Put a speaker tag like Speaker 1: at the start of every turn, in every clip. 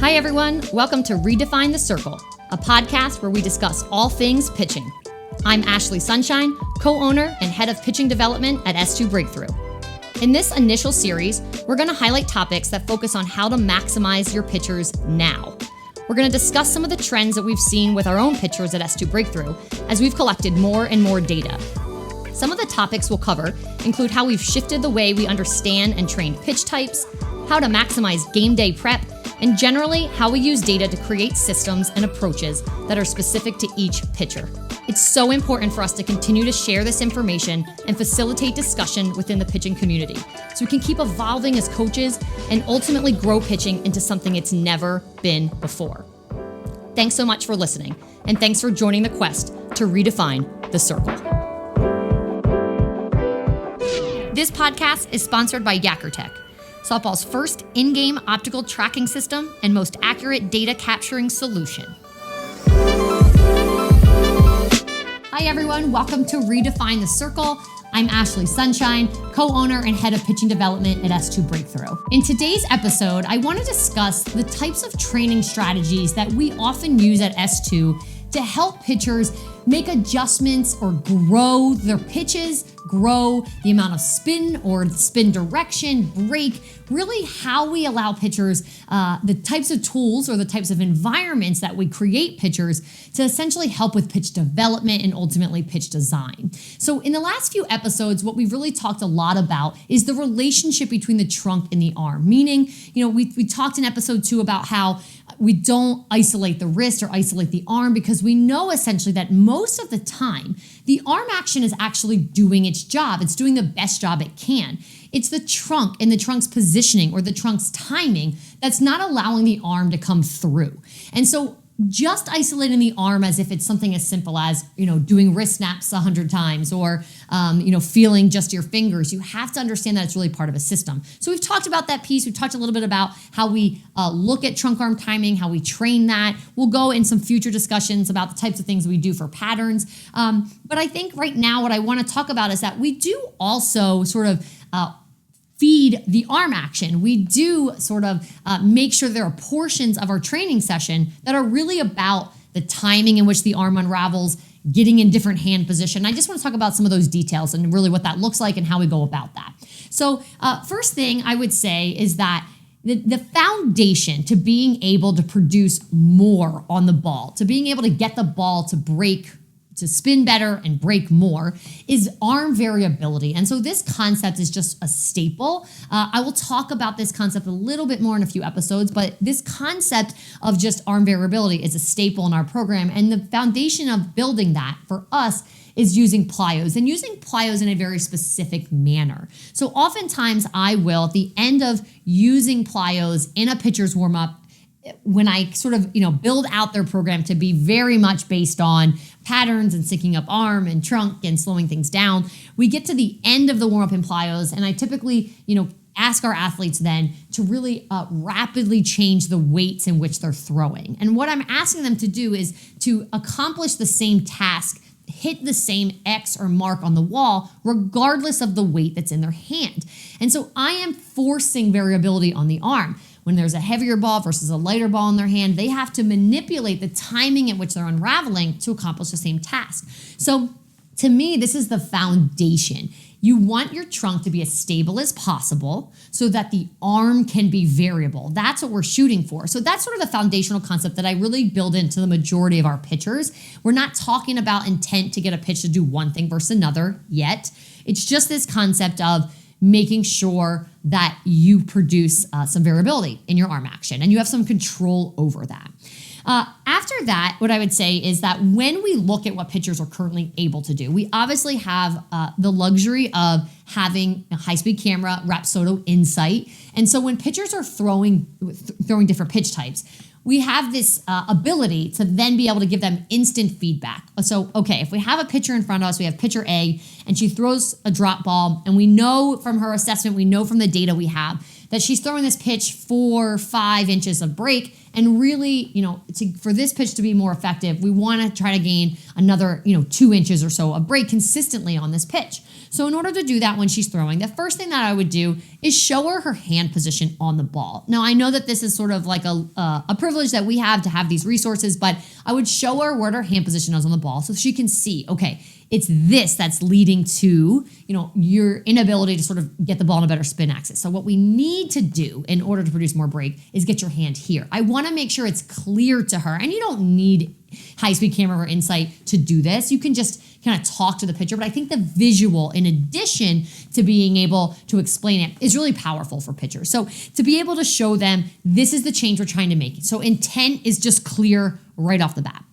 Speaker 1: Hi everyone, welcome to Redefine the Circle, a podcast where we discuss all things pitching. I'm Ashley Sunshine, co-owner and head of pitching development at S2 Breakthrough. In this initial series, we're going to highlight topics that focus on how to maximize your pitchers now. We're going to discuss some of the trends that we've seen with our own pitchers at S2 Breakthrough as we've collected more and more data. Some of the topics we'll cover include how we've shifted the way we understand and train pitch types, how to maximize game day prep, and generally how we use data to create systems and approaches that are specific to each pitcher. It's so important for us to continue to share this information and facilitate discussion within the pitching community so we can keep evolving as coaches and ultimately grow pitching into something it's never been before. Thanks so much for listening, and thanks for joining the quest to redefine the circle. This podcast is sponsored by YakkerTech, softball's first in-game optical tracking system and most accurate data capturing solution. Hi everyone, welcome to Redefine the Circle. I'm Ashley Sunshine, co-owner and head of pitching development at S2 Breakthrough. In today's episode, I want to discuss the types of training strategies that we often use at S2 to help pitchers make adjustments or grow their pitches, grow the amount of spin or spin direction, break, really how we allow pitchers, the types of tools or the types of environments that we create pitchers to essentially help with pitch development and ultimately pitch design. So in the last few episodes, what we've really talked a lot about is the relationship between the trunk and the arm, meaning, we talked in episode 2 about how we don't isolate the wrist or isolate the arm because we know essentially that most of the time, the arm action is actually doing its job. It's doing the best job it can. It's the trunk and the trunk's positioning or the trunk's timing that's not allowing the arm to come through. And so just isolating the arm as if it's something as simple as, doing wrist snaps 100 times or, feeling just your fingers, you have to understand that it's really part of a system. So we've talked about that piece. We've talked a little bit about how we look at trunk arm timing, how we train that. We'll go in some future discussions about the types of things we do for patterns. But I think right now what I want to talk about is that we do also sort of feed the arm action. We do sort of make sure there are portions of our training session that are really about the timing in which the arm unravels, getting in different hand position. I just want to talk about some of those details and really what that looks like and how we go about that. So first thing I would say is that the foundation to being able to produce more on the ball, to being able to get the ball to break, to spin better and break more, is arm variability. And so this concept is just a staple. I will talk about this concept a little bit more in a few episodes, but this concept of just arm variability is a staple in our program. And the foundation of building that for us is using plyos and using plyos in a very specific manner. So oftentimes I will, at the end of using plyos in a pitcher's warm-up, when I sort of, build out their program to be very much based on patterns and syncing up arm and trunk and slowing things down, we get to the end of the warm-up in plyos, and I typically, ask our athletes then to really rapidly change the weights in which they're throwing. And what I'm asking them to do is to accomplish the same task, hit the same X or mark on the wall, regardless of the weight that's in their hand. And so I am forcing variability on the arm. When there's a heavier ball versus a lighter ball in their hand, they have to manipulate the timing at which they're unraveling to accomplish the same task. So to me, this is the foundation. You want your trunk to be as stable as possible so that the arm can be variable. That's what we're shooting for. So that's sort of the foundational concept that I really build into the majority of our pitchers. We're not talking about intent to get a pitch to do one thing versus another yet. It's just this concept of making sure that you produce some variability in your arm action and you have some control over that. After that, what I would say is that when we look at what pitchers are currently able to do, we obviously have the luxury of having a high-speed camera, Rapsodo Insight. And so when pitchers are throwing different pitch types, we have this ability to then be able to give them instant feedback. So, okay, if we have a pitcher in front of us, we have pitcher A, and she throws a drop ball, and we know from her assessment, we know from the data we have, that she's throwing this pitch 4-5 inches of break. And really, for this pitch to be more effective, we want to try to gain another, 2 inches or so of break consistently on this pitch. So in order to do that when she's throwing, the first thing that I would do is show her hand position on the ball. Now, I know that this is sort of like a privilege that we have to have these resources, but I would show her where her hand position is on the ball so she can see, okay, it's this that's leading to, your inability to sort of get the ball in a better spin axis. So what we need to do in order to produce more break is get your hand here. I want to make sure it's clear to her, and you don't need high-speed camera or insight to do this. You can just kind of talk to the pitcher, but I think the visual, in addition to being able to explain it, is really powerful for pitchers. So to be able to show them, this is the change we're trying to make. So intent is just clear right off the bat.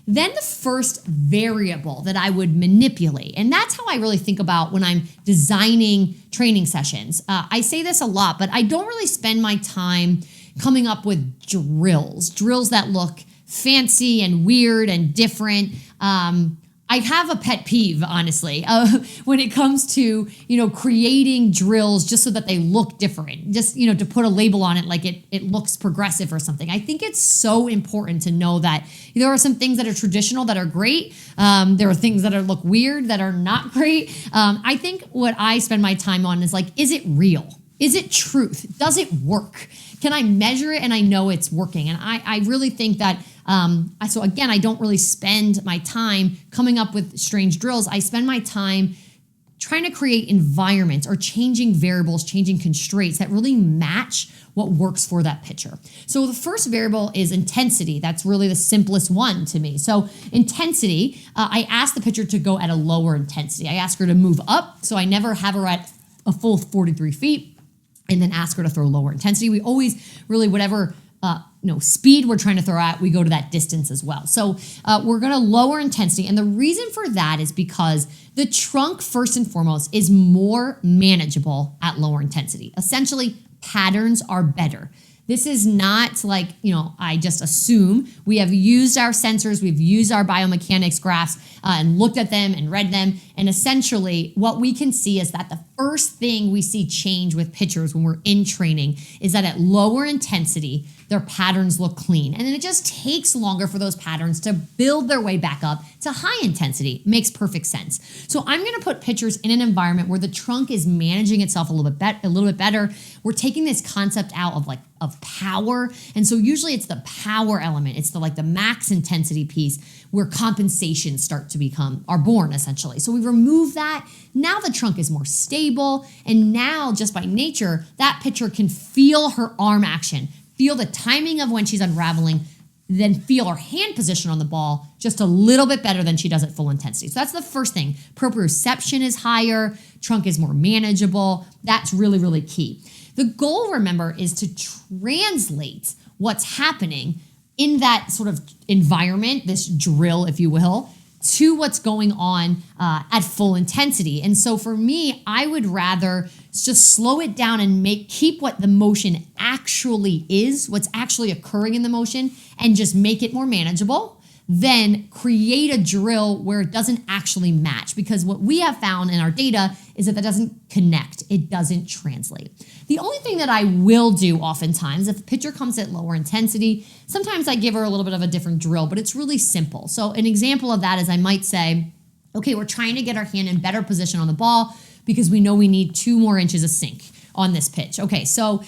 Speaker 1: Then the first variable that I would manipulate, and that's how I really think about when I'm designing training sessions. I say this a lot, but I don't really spend my time coming up with drills that look fancy and weird and different. I have a pet peeve, honestly, when it comes to, creating drills just so that they look different, just, to put a label on it like it looks progressive or something. I think it's so important to know that there are some things that are traditional that are great. There are things that look weird that are not great. I think what I spend my time on is like, is it real? Is it truth? Does it work? Can I measure it and I know it's working? And I really think that, so again, I don't really spend my time coming up with strange drills. I spend my time trying to create environments or changing variables, changing constraints that really match what works for that pitcher. So the first variable is intensity. That's really the simplest one to me. So intensity, I ask the pitcher to go at a lower intensity. I ask her to move up, so I never have her at a full 43 feet. And then ask her to throw lower intensity. We always really, whatever speed we're trying to throw at, we go to that distance as well. So we're going to lower intensity. And the reason for that is because the trunk, first and foremost, is more manageable at lower intensity. Essentially, patterns are better. This is not like, I just assume. We have used our sensors, we've used our biomechanics graphs and looked at them and read them. And essentially what we can see is that the first thing we see change with pitchers when we're in training is that at lower intensity, their patterns look clean. And then it just takes longer for those patterns to build their way back up to high intensity. Makes perfect sense. So I'm going to put pitchers in an environment where the trunk is managing itself a little bit better. We're taking this concept out of power. And so usually it's the power element. It's the max intensity piece where compensations start to are born essentially. So we remove that. Now the trunk is more stable. And now just by nature, that pitcher can feel her arm action, feel the timing of when she's unraveling, then feel her hand position on the ball just a little bit better than she does at full intensity. So that's the first thing. Proprioception is higher, trunk is more manageable. That's really, really key. The goal, remember, is to translate what's happening in that sort of environment, this drill, if you will, to what's going on at full intensity. And so for me, I would rather just slow it down and keep what the motion actually is, what's actually occurring in the motion, and just make it more manageable, then create a drill where it doesn't actually match. Because what we have found in our data is that doesn't connect. It doesn't translate. The only thing that I will do oftentimes, if a pitcher comes at lower intensity, sometimes I give her a little bit of a different drill, but it's really simple. So an example of that is I might say, okay, we're trying to get our hand in better position on the ball because we know we need 2 more inches of sink on this pitch. Okay, so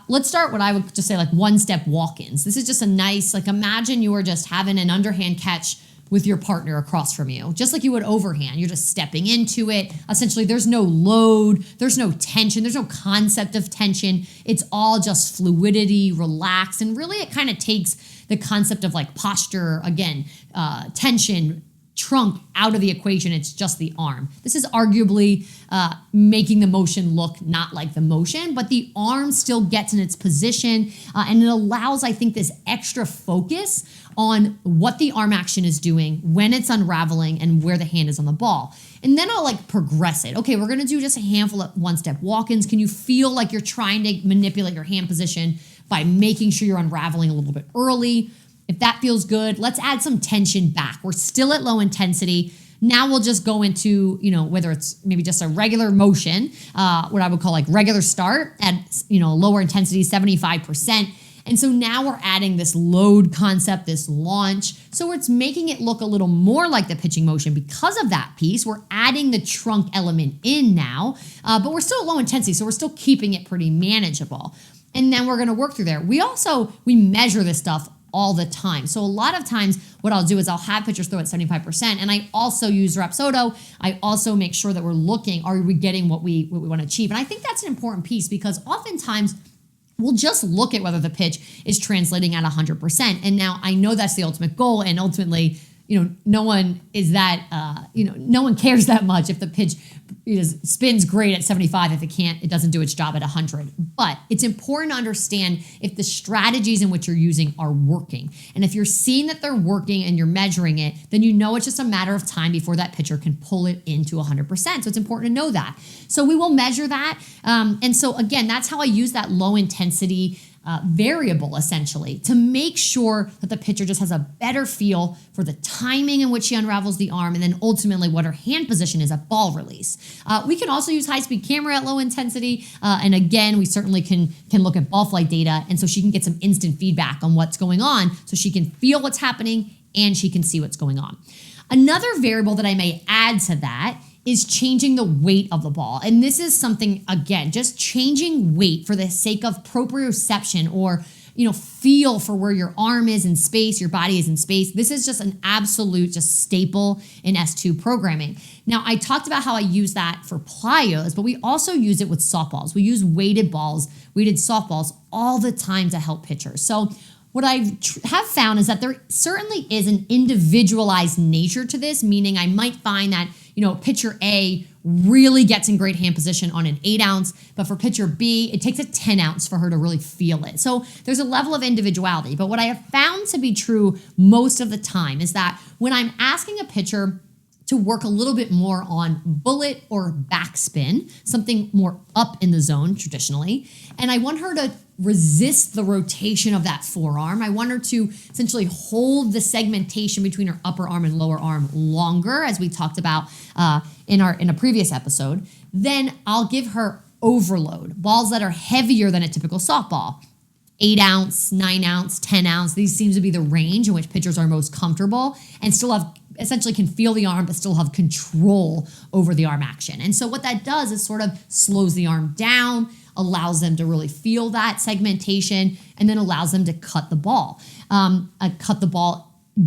Speaker 1: let's start what I would just say one-step walk-ins. This is just a nice, imagine you were just having an underhand catch with your partner across from you, just like you would overhand. You're just stepping into it. Essentially, there's no load, there's no tension, there's no concept of tension. It's all just fluidity, relax, and really it kind of takes the concept of posture, again, tension, trunk out of the equation. It's just the arm. This is arguably making the motion look not like the motion, but the arm still gets in its position and it allows, I think, this extra focus on what the arm action is doing when it's unraveling and where the hand is on the ball. And then I'll progress it. Okay, we're gonna do just a handful of one-step walk-ins. Can you feel like you're trying to manipulate your hand position by making sure you're unraveling a little bit early? If that feels good, let's add some tension back. We're still at low intensity. Now we'll just go into, whether it's maybe just a regular motion, what I would call regular start at, lower intensity, 75%. And so now we're adding this load concept, this launch. So it's making it look a little more like the pitching motion because of that piece. We're adding the trunk element in now, but we're still at low intensity, so we're still keeping it pretty manageable. And then we're gonna work through there. We measure this stuff all the time. So a lot of times what I'll do is I'll have pitchers throw at 75%, and I also use Rapsodo. I also make sure that we're looking, are we getting what we want to achieve? And I think that's an important piece because oftentimes we'll just look at whether the pitch is translating at 100%. And now I know that's the ultimate goal, and ultimately, no one is that, no one cares that much if the pitch spins great at 75. If it doesn't do its job at 100. But it's important to understand if the strategies in which you're using are working. And if you're seeing that they're working and you're measuring it, then it's just a matter of time before that pitcher can pull it into 100%. So it's important to know that. So we will measure that. And so again, that's how I use that low intensity variable essentially to make sure that the pitcher just has a better feel for the timing in which she unravels the arm and then ultimately what her hand position is at ball release. We can also use high-speed camera at low intensity. And again, we certainly can look at ball flight data. And so she can get some instant feedback on what's going on so she can feel what's happening and she can see what's going on. Another variable that I may add to that is changing the weight of the ball. And this is something, again, just changing weight for the sake of proprioception or, feel for where your arm is in space, your body is in space. This is just an absolute staple in S2 programming. Now, I talked about how I use that for plyos, but we also use it with softballs. We use weighted softballs all the time to help pitchers. So what I have found is that there certainly is an individualized nature to this, meaning I might find that, pitcher A really gets in great hand position on an 8-ounce, but for pitcher B, it takes a 10-ounce for her to really feel it. So there's a level of individuality. But what I have found to be true most of the time is that when I'm asking a pitcher to work a little bit more on bullet or backspin, something more up in the zone traditionally, and I want her to resist the rotation of that forearm. I want her to essentially hold the segmentation between her upper arm and lower arm longer, as we talked about in a previous episode. Then I'll give her overload, balls that are heavier than a typical softball. 8-ounce, 9-ounce, 10-ounce. These seem to be the range in which pitchers are most comfortable and still essentially can feel the arm, but still have control over the arm action. And so what that does is sort of slows the arm down, allows them to really feel that segmentation, and then allows them to cut the ball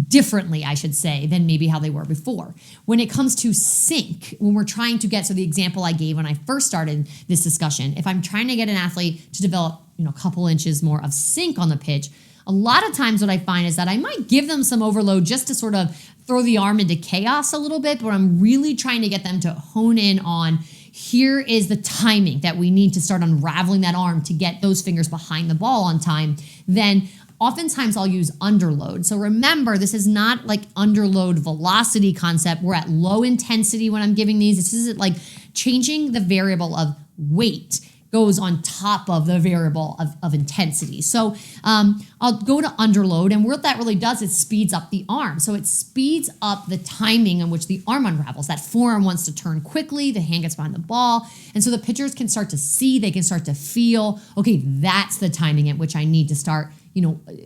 Speaker 1: differently, I should say, than maybe how they were before. When it comes to sync, when we're trying to get, so the example I gave when I first started this discussion, if I'm trying to get an athlete to develop, a couple inches more of sync on the pitch, a lot of times what I find is that I might give them some overload just to sort of throw the arm into chaos a little bit, but I'm really trying to get them to hone in on here is the timing that we need to start unraveling that arm to get those fingers behind the ball on time. Then oftentimes I'll use underload. So remember, this is not like underload velocity concept. We're at low intensity when I'm giving these. This is like changing the variable of weight goes on top of the variable of intensity. So I'll go to underload, and what that really does is speeds up the arm. So it speeds up the timing in which the arm unravels. That forearm wants to turn quickly, the hand gets behind the ball, and so the pitchers can start to see, they can start to feel, okay, that's the timing at which I need to start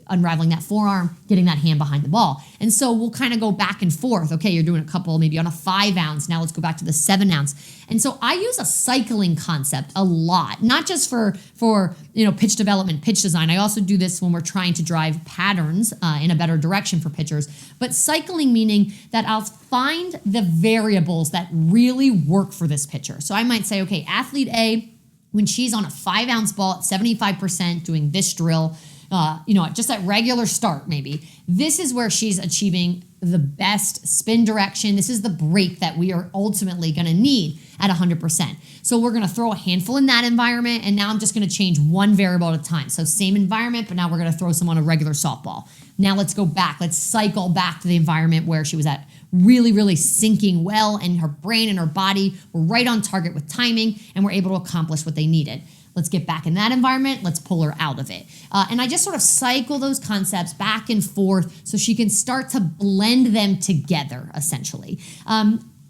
Speaker 1: unraveling that forearm, getting that hand behind the ball. And so we'll kind of go back and forth. Okay, you're doing a couple maybe on a 5-ounce. Now let's go back to the 7-ounce. And so I use a cycling concept a lot, not just for pitch development, pitch design. I also do this when we're trying to drive patterns in a better direction for pitchers. But cycling meaning that I'll find the variables that really work for this pitcher. So I might say, okay, athlete A, when she's on a 5-ounce ball at 75% doing this drill, just at regular start maybe, this is where she's achieving the best spin direction. This is the break that we are ultimately going to need at 100%. So we're going to throw a handful in that environment, and now I'm just going to change one variable at a time. So same environment, but now we're going to throw some on a regular softball. Now let's go back. Let's cycle back to the environment where she was at really, really syncing well, and her brain and her body were right on target with timing, and were able to accomplish what they needed. Let's get back in that environment. Let's pull her out of it. And I just sort of cycle those concepts back and forth so she can start to blend them together, essentially.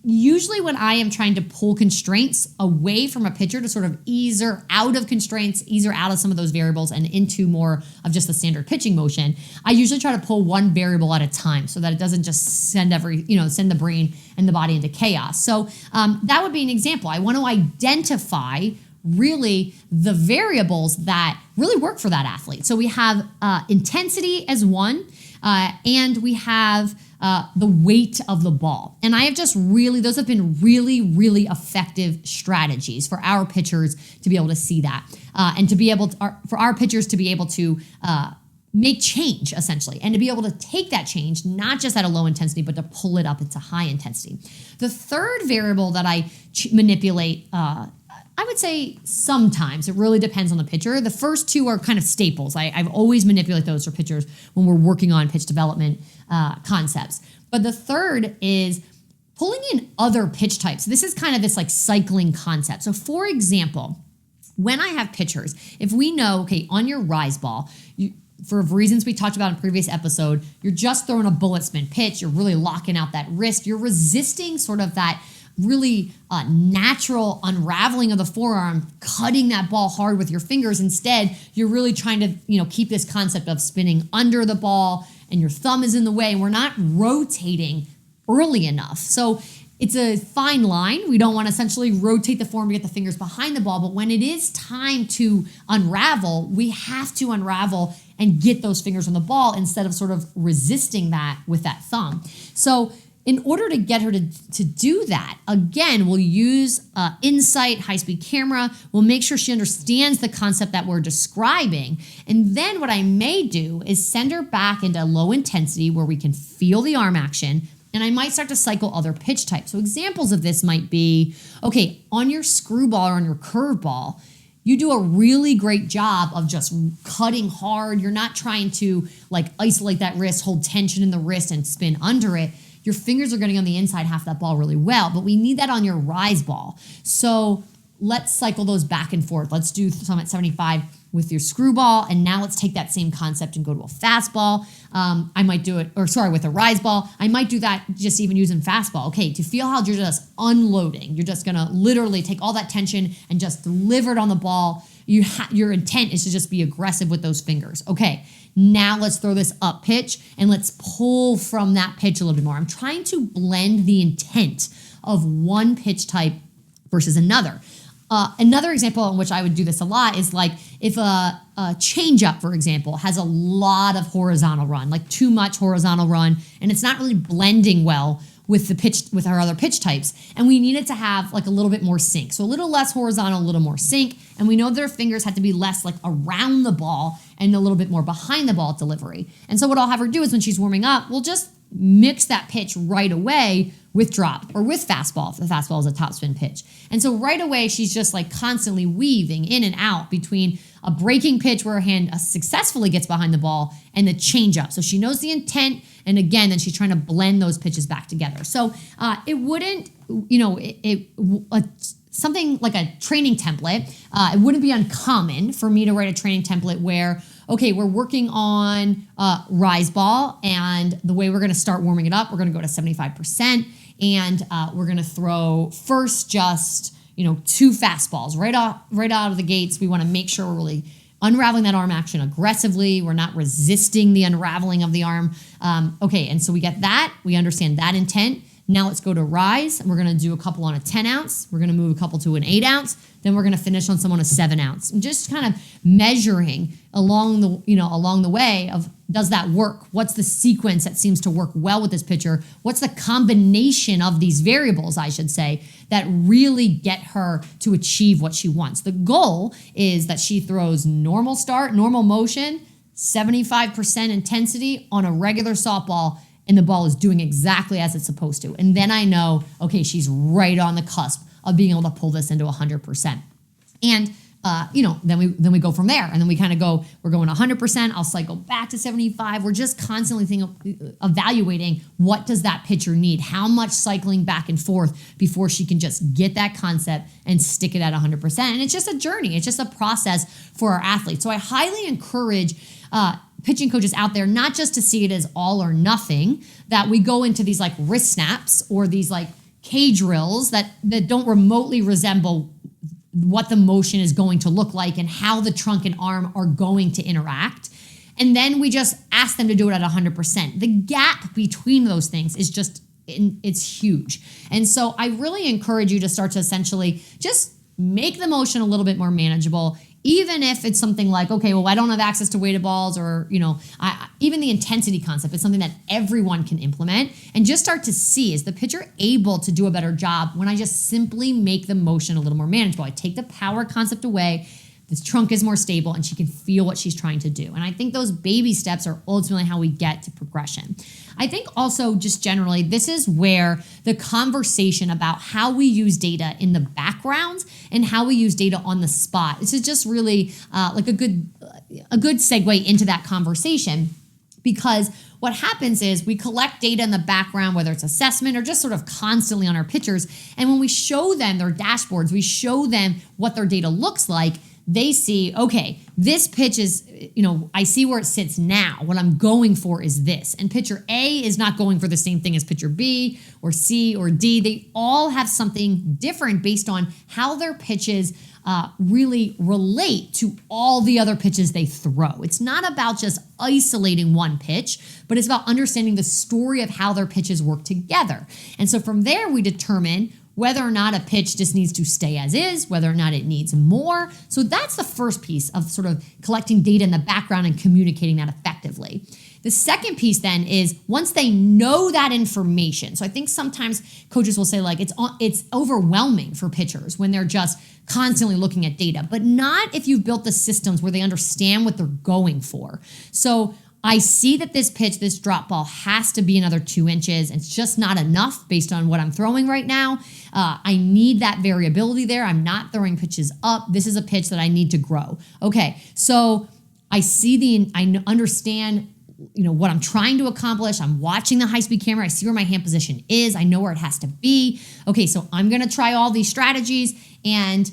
Speaker 1: usually when I am trying to pull constraints away from a pitcher to sort of ease her out of constraints, ease her out of some of those variables and into more of just the standard pitching motion, I usually try to pull one variable at a time so that it doesn't just send the brain and the body into chaos. So that would be an example. I want to identify really the variables that really work for that athlete. So we have intensity as one, and we have the weight of the ball. And those have been really, really effective strategies for our pitchers to be able to see that. And to be able to, for our pitchers to be able to make change essentially, and to be able to take that change, not just at a low intensity, but to pull it up into high intensity. The third variable that I manipulate, I would say sometimes, it really depends on the pitcher. The first two are kind of staples. I've always manipulated those for pitchers when we're working on pitch development concepts. But the third is pulling in other pitch types. This is kind of this like cycling concept. So for example, when I have pitchers, if we know, okay, on your rise ball, for reasons we talked about in a previous episode, you're just throwing a bullet spin pitch, you're really locking out that wrist, you're resisting sort of that really natural unraveling of the forearm, cutting that ball hard with your fingers. Instead, you're really trying to, keep this concept of spinning under the ball and your thumb is in the way and we're not rotating early enough. So it's a fine line. We don't want to essentially rotate the form to get the fingers behind the ball, but when it is time to unravel, we have to unravel and get those fingers on the ball instead of sort of resisting that with that thumb. So in order to get her to do that, again, we'll use insight, high-speed camera. We'll make sure she understands the concept that we're describing. And then what I may do is send her back into low intensity where we can feel the arm action, and I might start to cycle other pitch types. So examples of this might be, okay, on your screwball or on your curveball, you do a really great job of just cutting hard. You're not trying to like isolate that wrist, hold tension in the wrist and spin under it. Your fingers are getting on the inside half of that ball really well, but we need that on your rise ball. So let's cycle those back and forth. Let's do some at 75 with your screwball, and now let's take that same concept and go to a fastball. I might do it, with a rise ball. I might do that just even using fastball. Okay, to feel how you're just unloading. You're just gonna literally take all that tension and just deliver it on the ball. Your intent is to just be aggressive with those fingers. Okay, now let's throw this up pitch and let's pull from that pitch a little bit more. I'm trying to blend the intent of one pitch type versus another. Another example in which I would do this a lot is like if a changeup, for example, has a lot of horizontal run, like too much horizontal run, and it's not really blending well with the pitch, with our other pitch types, and we need it to have like a little bit more sink. So a little less horizontal, a little more sink, and we know their fingers have to be less like around the ball and a little bit more behind the ball at delivery. And so what I'll have her do is when she's warming up, we'll just mix that pitch right away with drop or with fastball if the fastball is a topspin pitch. And so right away, she's just like constantly weaving in and out between a breaking pitch where her hand successfully gets behind the ball and the changeup. So she knows the intent, and again, then she's trying to blend those pitches back together. So it wouldn't, something like a training template, it wouldn't be uncommon for me to write a training template where, okay, we're working on rise ball, and the way we're gonna start warming it up, we're gonna go to 75%, and we're gonna throw first just, 2 fastballs right out of the gates. We wanna make sure we're really unraveling that arm action aggressively. We're not resisting the unraveling of the arm. Okay, and so we get that, we understand that intent. Now let's go to rise. We're gonna do a couple on a 10 ounce. We're gonna move a couple to an 8 ounce. Then we're gonna finish on some on a 7 ounce. And just kind of measuring along the way of, does that work? What's the sequence that seems to work well with this pitcher? What's the combination of these variables, I should say, that really get her to achieve what she wants? The goal is that she throws normal start, normal motion, 75% intensity on a regular softball, and the ball is doing exactly as it's supposed to. And then I know, okay, she's right on the cusp of being able to pull this into 100%. And, then we go from there. And then we kind of go, we're going 100%. I'll cycle back to 75. We're just constantly evaluating what does that pitcher need? How much cycling back and forth before she can just get that concept and stick it at 100%. And it's just a journey. It's just a process for our athletes. So I highly encourage pitching coaches out there, not just to see it as all or nothing, that we go into these like wrist snaps or these like, K drills that don't remotely resemble what the motion is going to look like and how the trunk and arm are going to interact. And then we just ask them to do it at 100%. The gap between those things is just, it's huge. And so I really encourage you to start to essentially just make the motion a little bit more manageable, even if it's something like, okay, well, I don't have access to weighted balls, or, even the intensity concept is something that everyone can implement, and just start to see, is the pitcher able to do a better job when I just simply make the motion a little more manageable? I take the power concept away, this trunk is more stable, and she can feel what she's trying to do. And I think those baby steps are ultimately how we get to progression. I think also just generally, this is where the conversation about how we use data in the background and how we use data on the spot, this is just really like a good segue into that conversation. Because what happens is we collect data in the background, whether it's assessment or just sort of constantly on our pitchers. And when we show them their dashboards, we show them what their data looks like, they see, okay, this pitch is, I see where it sits now. What I'm going for is this. And pitcher A is not going for the same thing as pitcher B or C or D. They all have something different based on how their pitches really relate to all the other pitches they throw. It's not about just isolating one pitch, but it's about understanding the story of how their pitches work together. And so from there, we determine whether or not a pitch just needs to stay as is, whether or not it needs more. So that's the first piece of sort of collecting data in the background and communicating that effectively. The second piece then is once they know that information. So I think sometimes coaches will say like it's overwhelming for pitchers when they're just constantly looking at data, but not if you've built the systems where they understand what they're going for. So I see that this pitch, this drop ball has to be another 2 inches. It's just not enough based on what I'm throwing right now. I need that variability there. I'm not throwing pitches up. This is a pitch that I need to grow. Okay, so I understand what I'm trying to accomplish. I'm watching the high-speed camera. I see where my hand position is. I know where it has to be. Okay, so I'm going to try all these strategies, and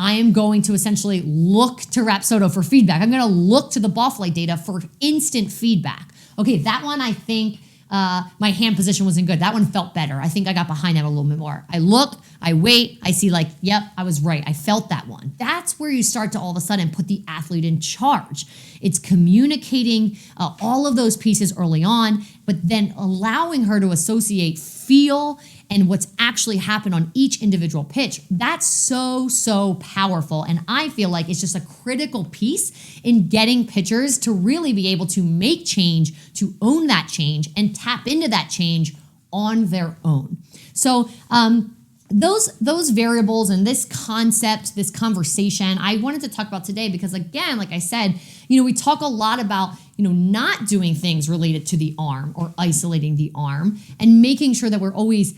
Speaker 1: I am going to essentially look to Rapsodo for feedback. I'm going to look to the ball flight data for instant feedback. Okay, that one I think my hand position wasn't good. That one felt better. I think I got behind that a little bit more. I look, I wait, I see like, yep, I was right. I felt that one. That's where you start to all of a sudden put the athlete in charge. It's communicating all of those pieces early on, but then allowing her to associate feel and what's actually happened on each individual pitch. That's so powerful. And I feel like it's just a critical piece in getting pitchers to really be able to make change, to own that change, and tap into that change on their own. So those variables and this concept, this conversation, I wanted to talk about today because, again, like I said, we talk a lot about, not doing things related to the arm or isolating the arm and making sure that we're always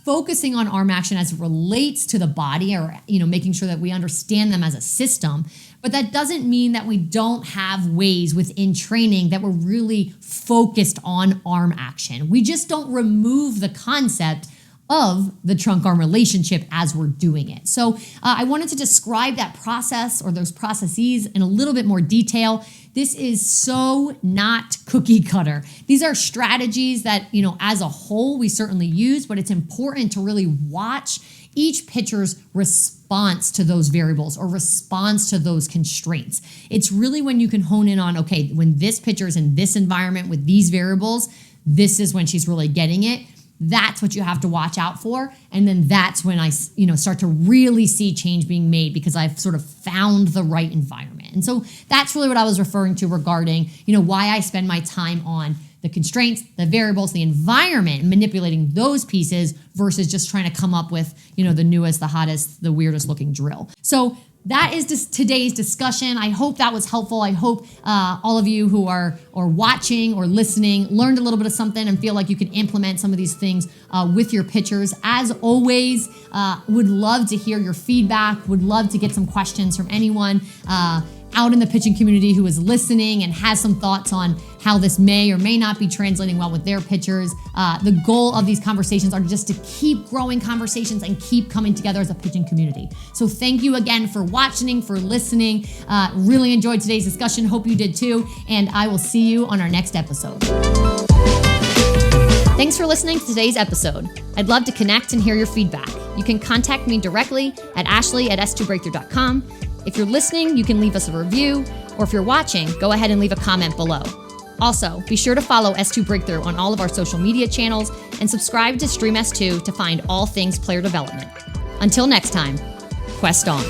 Speaker 1: focusing on arm action as it relates to the body, or, making sure that we understand them as a system. But that doesn't mean that we don't have ways within training that we're really focused on arm action. We just don't remove the concept of the trunk-arm relationship as we're doing it. So I wanted to describe that process or those processes in a little bit more detail. This is so not cookie cutter. These are strategies that, as a whole, we certainly use, but it's important to really watch each pitcher's response to those variables or response to those constraints. It's really when you can hone in on, okay, when this pitcher is in this environment with these variables, this is when she's really getting it. That's what you have to watch out for. And then that's when I, start to really see change being made because I've sort of found the right environment. And so that's really what I was referring to regarding, why I spend my time on the constraints, the variables, the environment, and manipulating those pieces versus just trying to come up with, the newest, the hottest, the weirdest looking drill. So that is just today's discussion. I hope that was helpful. I hope all of you who are watching or listening learned a little bit of something and feel like you can implement some of these things with your pitchers. As always, would love to hear your feedback, would love to get some questions from anyone out in the pitching community who is listening and has some thoughts on how this may or may not be translating well with their pitchers. The goal of these conversations are just to keep growing conversations and keep coming together as a pitching community. So thank you again for watching, for listening. Really enjoyed today's discussion. Hope you did too. And I will see you on our next episode. Thanks for listening to today's episode. I'd love to connect and hear your feedback. You can contact me directly at ashley@s2breakthrough.com. If you're listening, you can leave us a review, or if you're watching, go ahead and leave a comment below. Also, be sure to follow S2 Breakthrough on all of our social media channels and subscribe to Stream S2 to find all things player development. Until next time, quest on.